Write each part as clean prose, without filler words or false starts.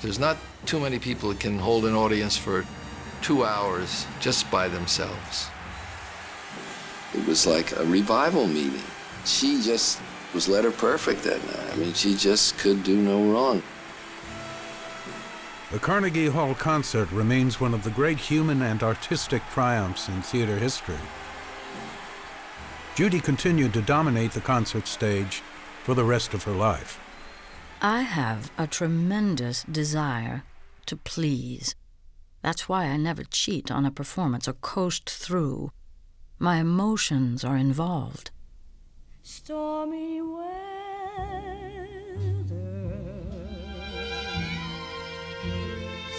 There's not too many people that can hold an audience for 2 hours just by themselves. It was like a revival meeting. She just was letter perfect that night. I mean, she just could do no wrong. The Carnegie Hall concert remains one of the great human and artistic triumphs in theater history. Judy continued to dominate the concert stage for the rest of her life. I have a tremendous desire to please. That's why I never cheat on a performance or coast through. My emotions are involved. Stormy weather,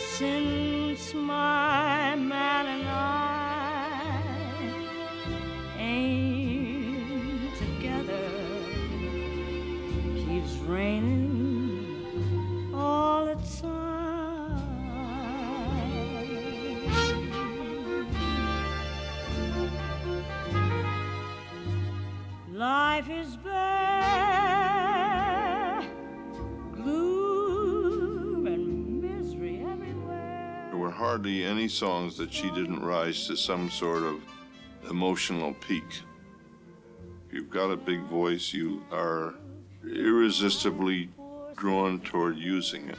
since my man and I ain't together, keeps raining all the time. Life is bare, gloom and misery everywhere. There were hardly any songs that she didn't rise to some sort of emotional peak. If you've got a big voice, you are irresistibly drawn toward using it.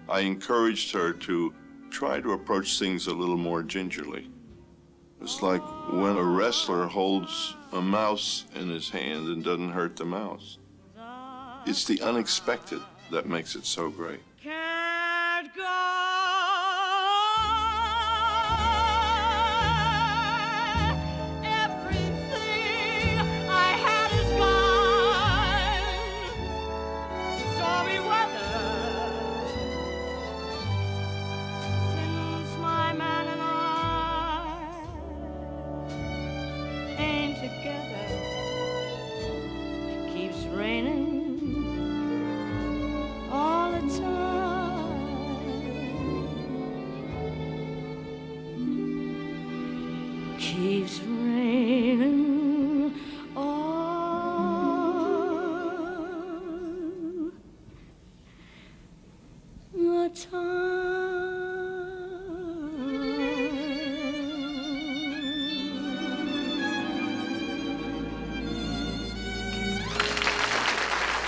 I encouraged her to try to approach things a little more gingerly. It's like when a wrestler holds a mouse in his hand and doesn't hurt the mouse. It's the unexpected that makes it so great. Can't go. Everything I had is gone. Stormy weather, since my man and I ain't together, keeps raining all the time. Keeps raining all the time.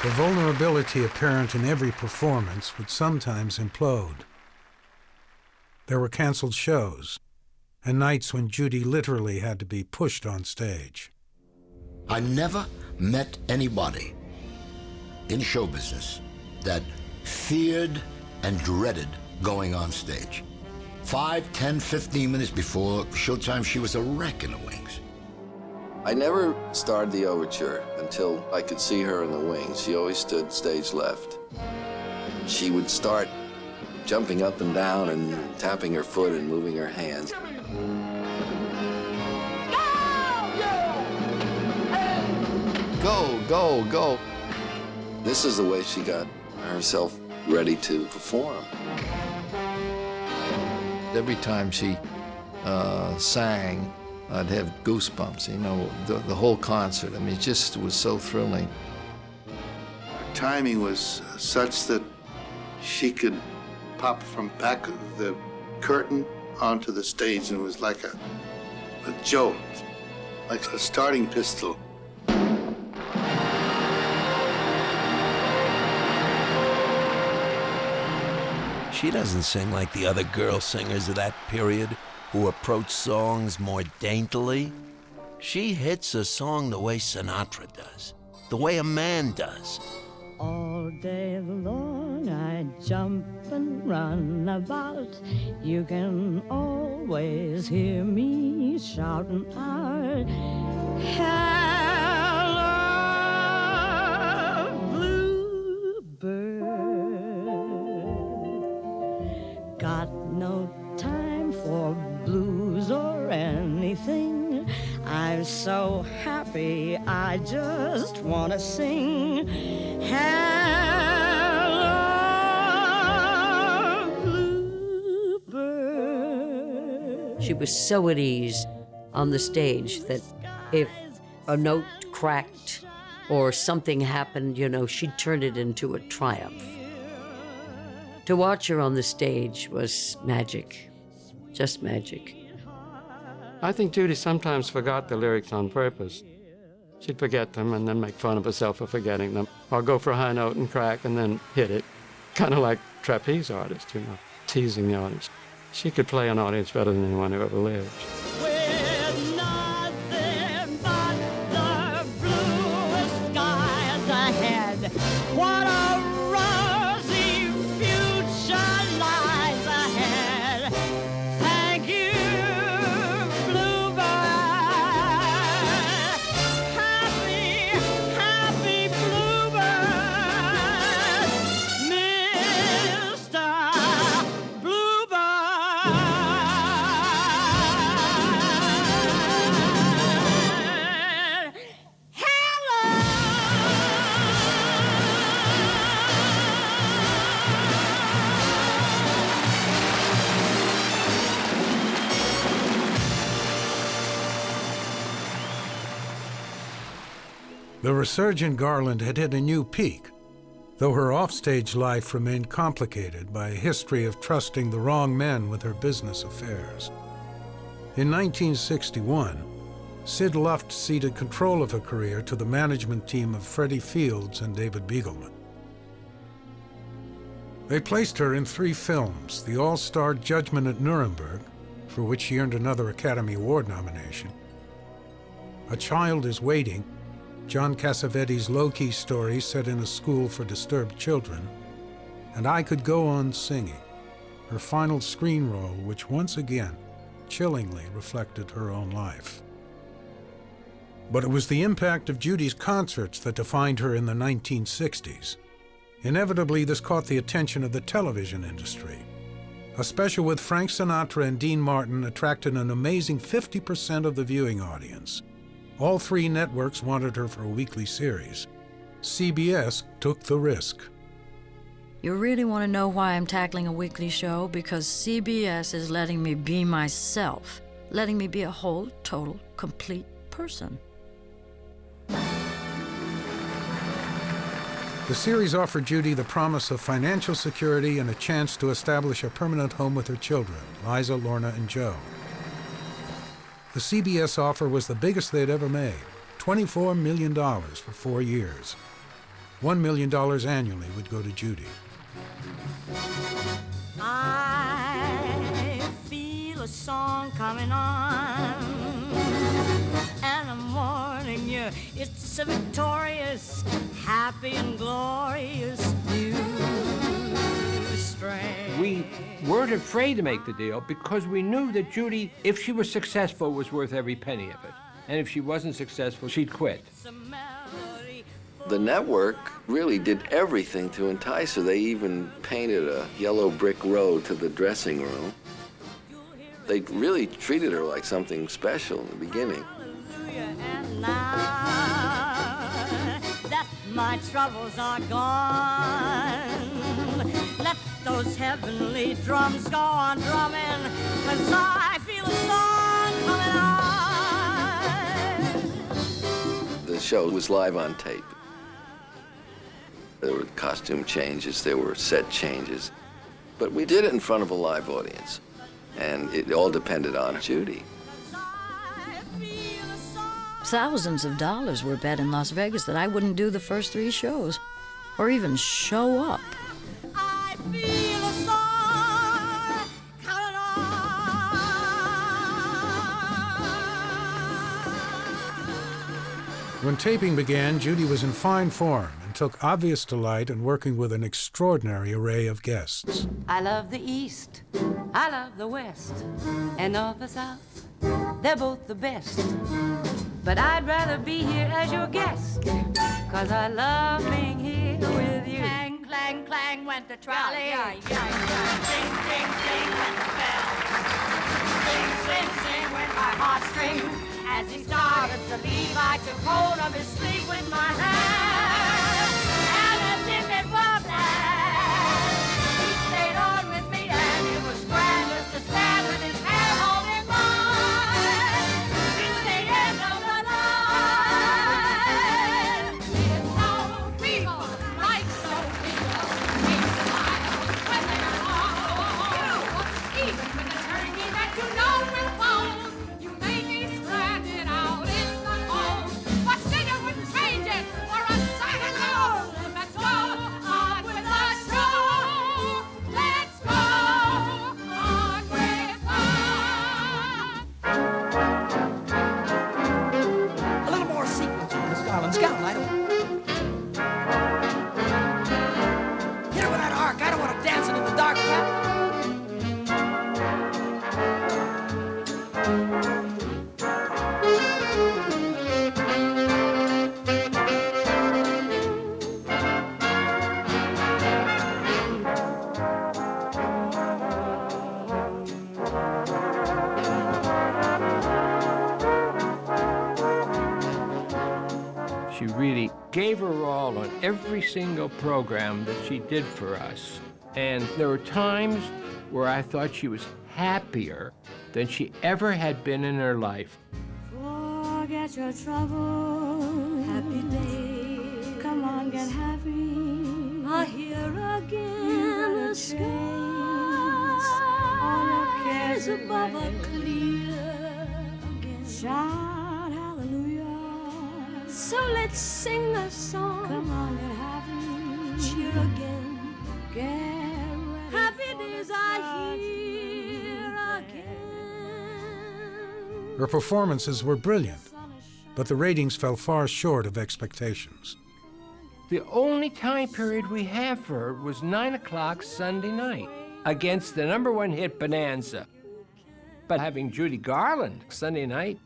The vulnerability apparent in every performance would sometimes implode. There were canceled shows, and nights when Judy literally had to be pushed on stage. I never met anybody in show business that feared and dreaded going on stage. 5, 10, 15 minutes before showtime, she was a wreck in the wings. I never started the overture until I could see her in the wings. She always stood stage left. She would start jumping up and down and tapping her foot and moving her hands. Go, go, go. This is the way she got herself ready to perform. Every time she sang, I'd have goosebumps, you know, the whole concert. I mean, it just was so thrilling. Her timing was such that she could pop from back of the curtain onto the stage, and it was like a jolt, like a starting pistol. She doesn't sing like the other girl singers of that period who approach songs more daintily. She hits a song the way Sinatra does, the way a man does. All day long I jump and run about. You can always hear me shouting out, hello, bluebird. Got no time for blues or anything. I'm so happy I just want to sing. Hello, bluebird. She was so at ease on the stage that if a note cracked or something happened, you know, she'd turn it into a triumph. To watch her on the stage was magic, just magic. I think Judy sometimes forgot the lyrics on purpose. She'd forget them and then make fun of herself for forgetting them, or go for a high note and crack and then hit it. Kind of like trapeze artists, you know, teasing the audience. She could play an audience better than anyone who ever lived. With nothing but the bluest skies ahead, what a rosy future lies ahead. Thank you, Bluebird. Happy, happy Bluebird, Mr. Bluebird. The resurgent Garland had hit a new peak, though her offstage life remained complicated by a history of trusting the wrong men with her business affairs. In 1961, Sid Luft ceded control of her career to the management team of Freddie Fields and David Beagleman. They placed her in 3 films: the all-star Judgment at Nuremberg, for which she earned another Academy Award nomination, A Child is Waiting, John Cassavetes' low-key story set in a school for disturbed children, and I Could Go On Singing, her final screen role, which once again chillingly reflected her own life. But it was the impact of Judy's concerts that defined her in the 1960s. Inevitably, this caught the attention of the television industry. A special with Frank Sinatra and Dean Martin attracted an amazing 50% of the viewing audience. All 3 networks wanted her for a weekly series. CBS took the risk. You really want to know why I'm tackling a weekly show? Because CBS is letting me be myself, letting me be a whole, total, complete person. The series offered Judy the promise of financial security and a chance to establish a permanent home with her children, Liza, Lorna, and Joe. The CBS offer was the biggest they'd ever made, $24 million for 4 years. $1 million annually would go to Judy. I feel a song coming on, and I'm warning you, it's a victorious, happy and glorious new strain. We weren't afraid to make the deal because we knew that Judy, if she was successful, was worth every penny of it. And if she wasn't successful, she'd quit. The network really did everything to entice her. They even painted a yellow brick road to the dressing room. They really treated her like something special in the beginning. And now that my troubles are gone, let those heavenly drums go on drumming, 'cause I feel a song coming on. The show was live on tape. There were costume changes, there were set changes, but we did it in front of a live audience, and it all depended on Judy. Thousands of dollars were bet in Las Vegas that I wouldn't do the first 3 shows, or even show up. I feel a song coming on. When taping began, Judy was in fine form and took obvious delight in working with an extraordinary array of guests. I love the East, I love the West, and North the South. They're both the best. But I'd rather be here as your guest, 'cause I love being here with you. Clang, clang, clang went the trolley. Yeah. Ding, ding, ding went the bell. Sing, sing, sing went my heartstrings. As he started to leave, I took hold of his sleeve with my hand. And as if it were planned, he stayed on with me, and it was grand just to stand with his hand holding mine to the end of the line. It's so people like so people. He smiles when they dark. I don't want to dancing in the dark. She really gave her all on every single program that she did for us. And there were times where I thought she was happier than she ever had been in her life. Forget your trouble, happy day. Come on, get happy. I hear again the skies. All your cares above are clear again. Shout hallelujah. So let's sing a song. Come on, get happy. Cheer again. Get ready. Happy days are here again. Her performances were brilliant, but the ratings fell far short of expectations. The only time period we have for her was 9 o'clock Sunday night against the #1 hit Bonanza. But having Judy Garland Sunday night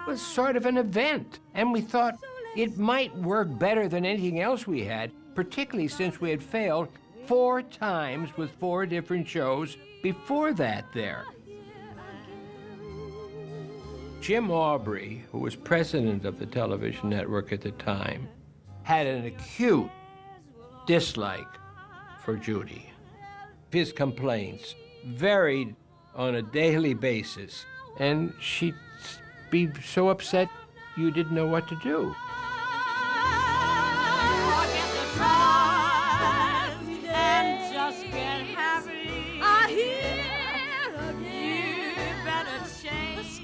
was sort of an event, and we thought it might work better than anything else we had, particularly since we had failed 4 times with 4 different shows before that there. Jim Aubrey, who was president of the television network at the time, had an acute dislike for Judy. His complaints varied on a daily basis, and she'd be so upset you didn't know what to do.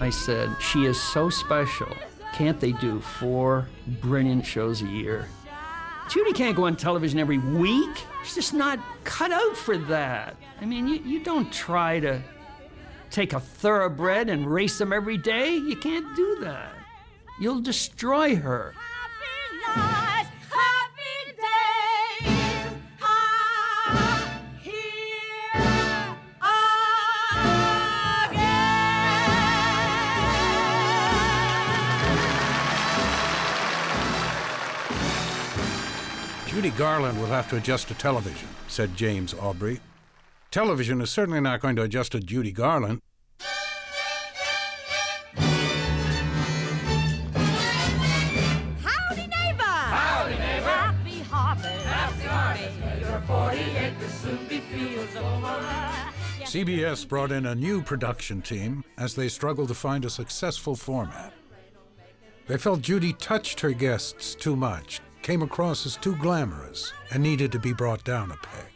I said, she is so special. Can't they do 4 brilliant shows a year? Judy can't go on television every week. She's just not cut out for that. I mean, you don't try to take a thoroughbred and race them every day. You can't do that. You'll destroy her. Judy Garland will have to adjust to television, said James Aubrey. Television is certainly not going to adjust to Judy Garland. Howdy, neighbor! Howdy, neighbor! Happy harvest! Happy harvest! Your 40 acres soon be fields of clover. CBS brought in a new production team as they struggled to find a successful format. They felt Judy touched her guests too much, came across as too glamorous, and needed to be brought down a peg.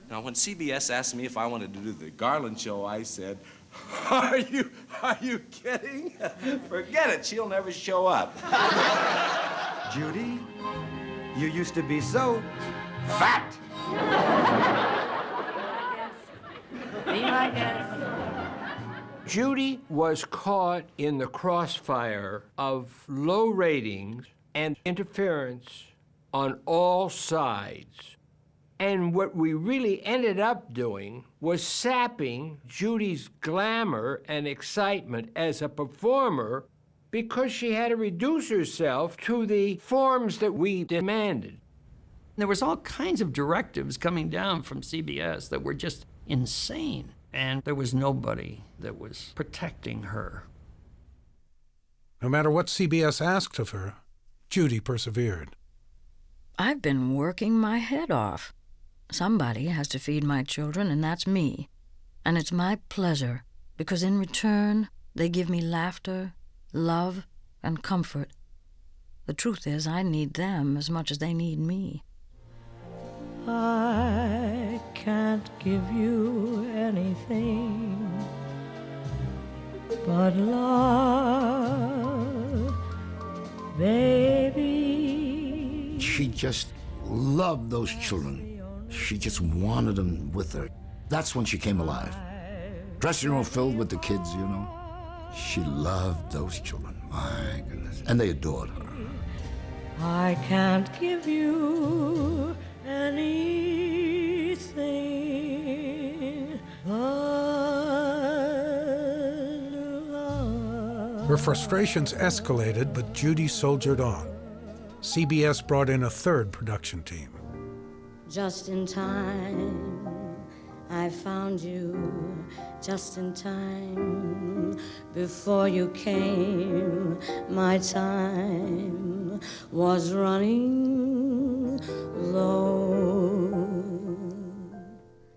Now, when CBS asked me if I wanted to do the Garland show, I said, Are you kidding? Forget it, she'll never show up. Judy, you used to be so fat. Be my guest. Judy was caught in the crossfire of low ratings and interference on all sides. And what we really ended up doing was sapping Judy's glamour and excitement as a performer because she had to reduce herself to the forms that we demanded. There was all kinds of directives coming down from CBS that were just insane, and there was nobody that was protecting her. No matter what CBS asked of her, Judy persevered. I've been working my head off. Somebody has to feed my children, and that's me. And it's my pleasure, because in return, they give me laughter, love, and comfort. The truth is, I need them as much as they need me. I can't give you anything but love, baby. She just loved those children. She just wanted them with her. That's when she came alive. Dressing room filled with the kids, you know. She loved those children, my goodness. And they adored her. I can't give you anything everything. Her frustrations escalated, but Judy soldiered on. CBS brought in a third production team. Just in time, I found you. Just in time, before you came, my time was running low.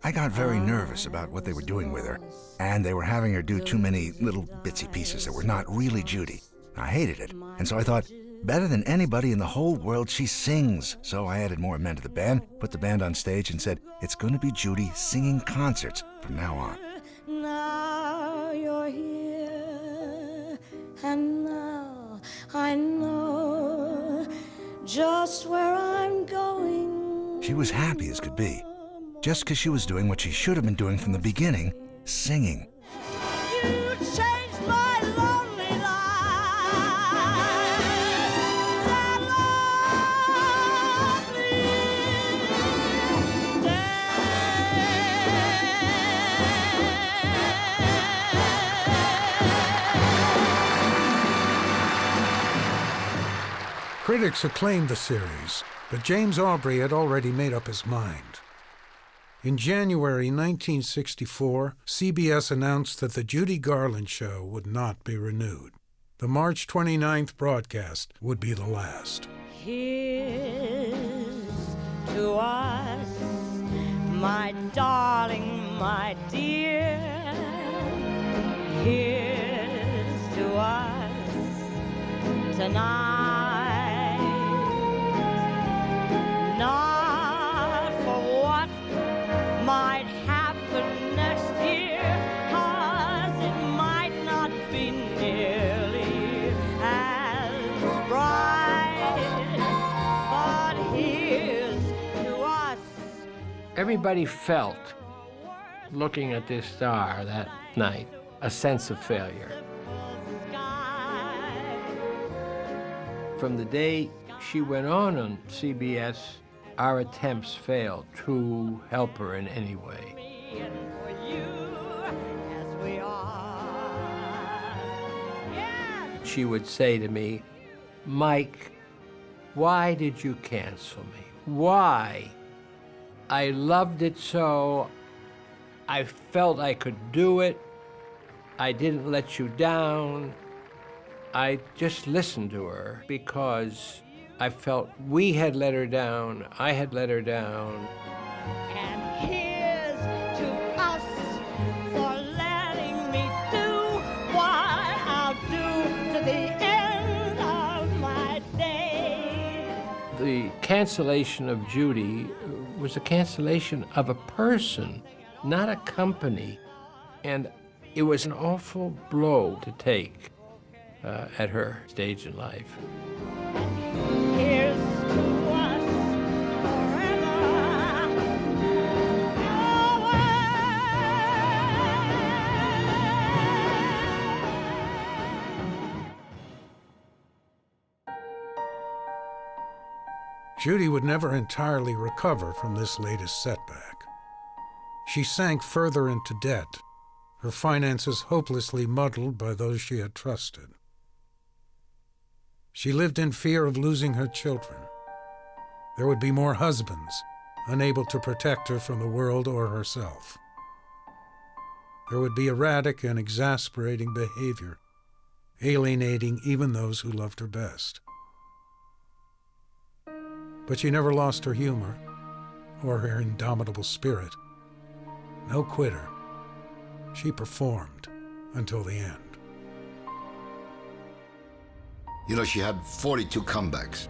I got very nervous about what they were doing with her, and they were having her do too many little bitsy pieces that were not really Judy. I hated it, and so I thought, better than anybody in the whole world, she sings. So I added more men to the band, put the band on stage, and said, it's going to be Judy singing concerts from now on. Now you're here, and now I know just where I'm going. She was happy as could be, just because she was doing what she should have been doing from the beginning, singing. You changed my lonely Critics acclaimed the series, but James Aubrey had already made up his mind. In January 1964, CBS announced that the Judy Garland Show would not be renewed. The March 29th broadcast would be the last. Here's to us, my darling, my dear. Here's to us tonight. Not for what might happen next year, 'cause it might not be nearly as bright, but here's to us. Everybody felt, looking at this star that night, a sense of failure. From the day she went on CBS, our attempts failed to help her in any way. She would say to me, Mike, why did you cancel me? Why? I loved it so. I felt I could do it. I didn't let you down. I just listened to her because I felt we had let her down, I had let her down. And here's to us for letting me do what I'll do to the end of my day. The cancellation of Judy was a cancellation of a person, not a company. And it was an awful blow to take at her stage in life. Here's to us forever. Judy would never entirely recover from this latest setback. She sank further into debt, her finances hopelessly muddled by those she had trusted. She lived in fear of losing her children. There would be more husbands, unable to protect her from the world or herself. There would be erratic and exasperating behavior, alienating even those who loved her best. But she never lost her humor or her indomitable spirit. No quitter. She performed until the end. You know, she had 42 comebacks.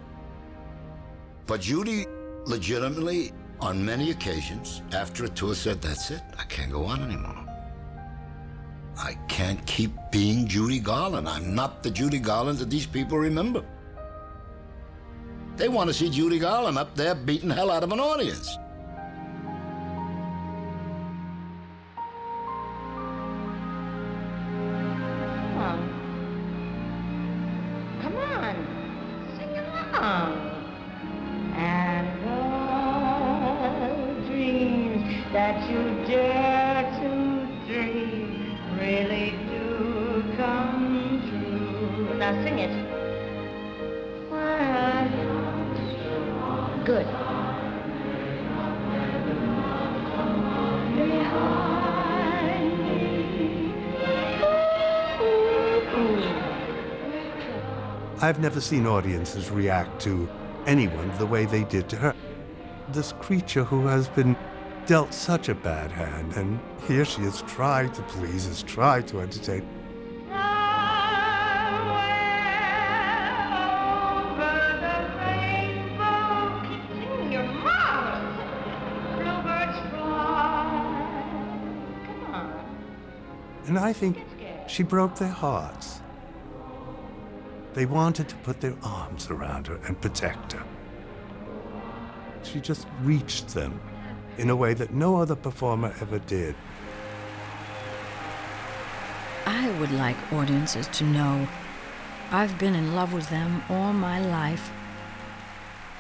But Judy legitimately, on many occasions, after a tour said, that's it, I can't go on anymore. I can't keep being Judy Garland. I'm not the Judy Garland that these people remember. They want to see Judy Garland up there beating hell out of an audience. Come on, sing along. And all dreams that you dare to dream really do come true. Now sing it. Why? Good. Behind me. I've never seen audiences react to anyone the way they did to her. This creature who has been dealt such a bad hand, and here she is trying to please, has tried to entertain. And I think she broke their hearts. They wanted to put their arms around her and protect her. She just reached them in a way that no other performer ever did. I would like audiences to know I've been in love with them all my life,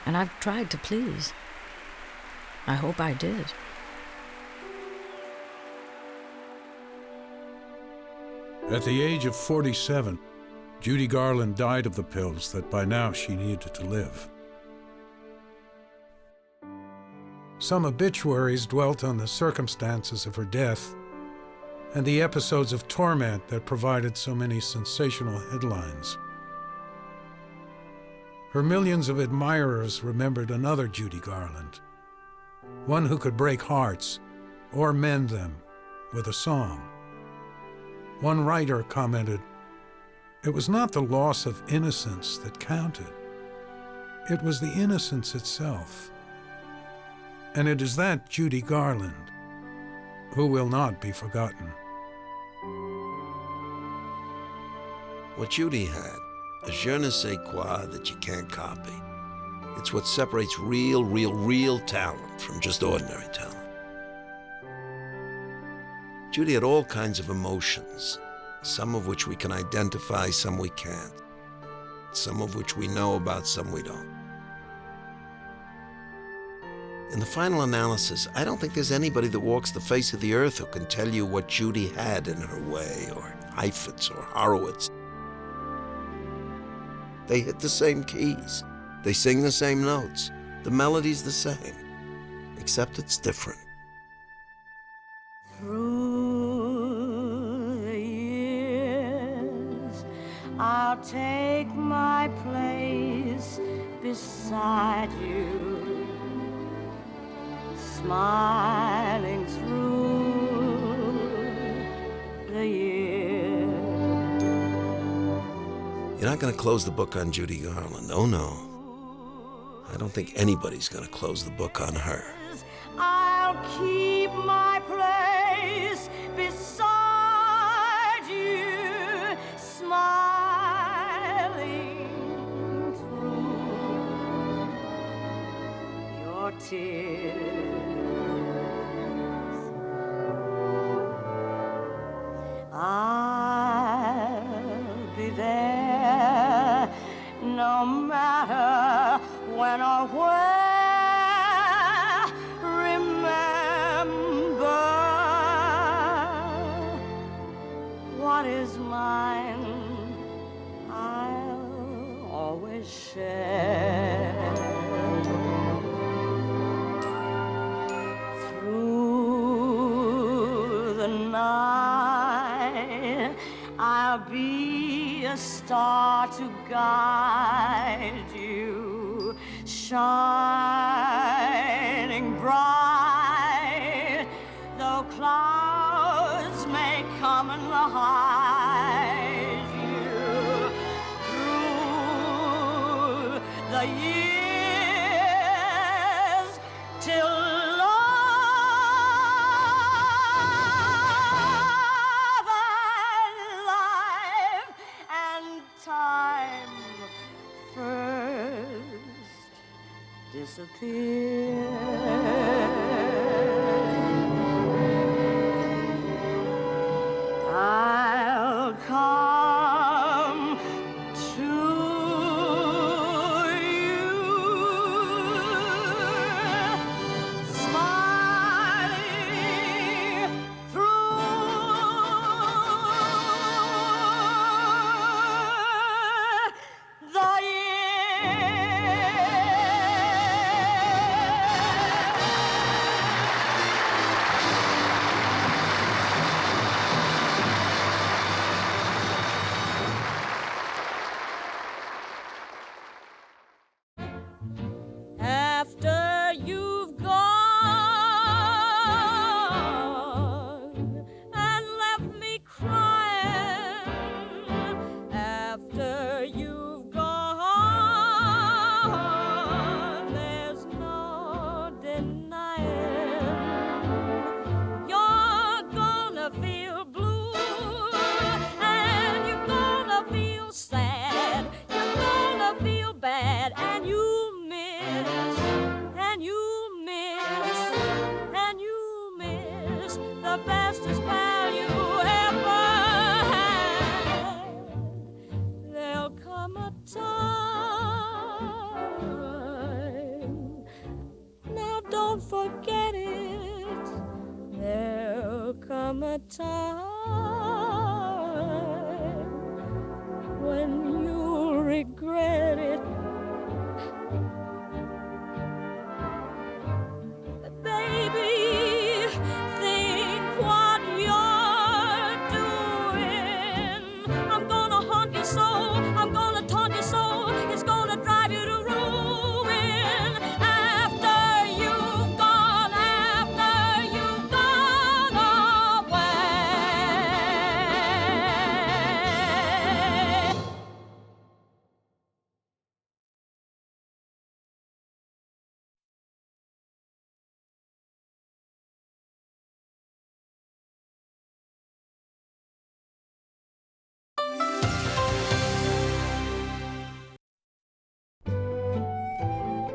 and I've tried to please. I hope I did. At the age of 47, Judy Garland died of the pills that by now she needed to live. Some obituaries dwelt on the circumstances of her death and the episodes of torment that provided so many sensational headlines. Her millions of admirers remembered another Judy Garland, one who could break hearts or mend them with a song. One writer commented, "It was not the loss of innocence that counted. It was the innocence itself." And it is that Judy Garland who will not be forgotten. What Judy had, a je ne sais quoi that you can't copy. It's what separates real talent from just ordinary talent. Judy had all kinds of emotions, some of which we can identify, some we can't. Some of which we know about, some we don't. In the final analysis, I don't think there's anybody that walks the face of the earth who can tell you what Judy had in her way, or Heifetz or Horowitz. They hit the same keys. They sing the same notes. The melody's the same, except it's different. Through the years, I'll take my place beside you, smiling through the years. You're not going to close the book on Judy Garland. Oh, no. I don't think anybody's going to close the book on her. I'll keep my place beside you, smiling through your tears. I'll be there no matter when or where. Remember what is mine, I'll always share. Through the night, I'll be a star to guide you, shining bright, though clouds may come and hide you. Through the years, till love and life and time first disappear. I'll come to you, smiling the bestest pal you ever had. There'll come a time, now don't forget it. There'll come a time when you'll regret it. Baby, think what you're doing. I'm gonna haunt you so, I'm gonna taunt you so, it's gonna drive you to ruin. After you've gone away.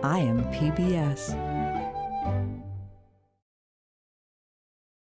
I am PBS.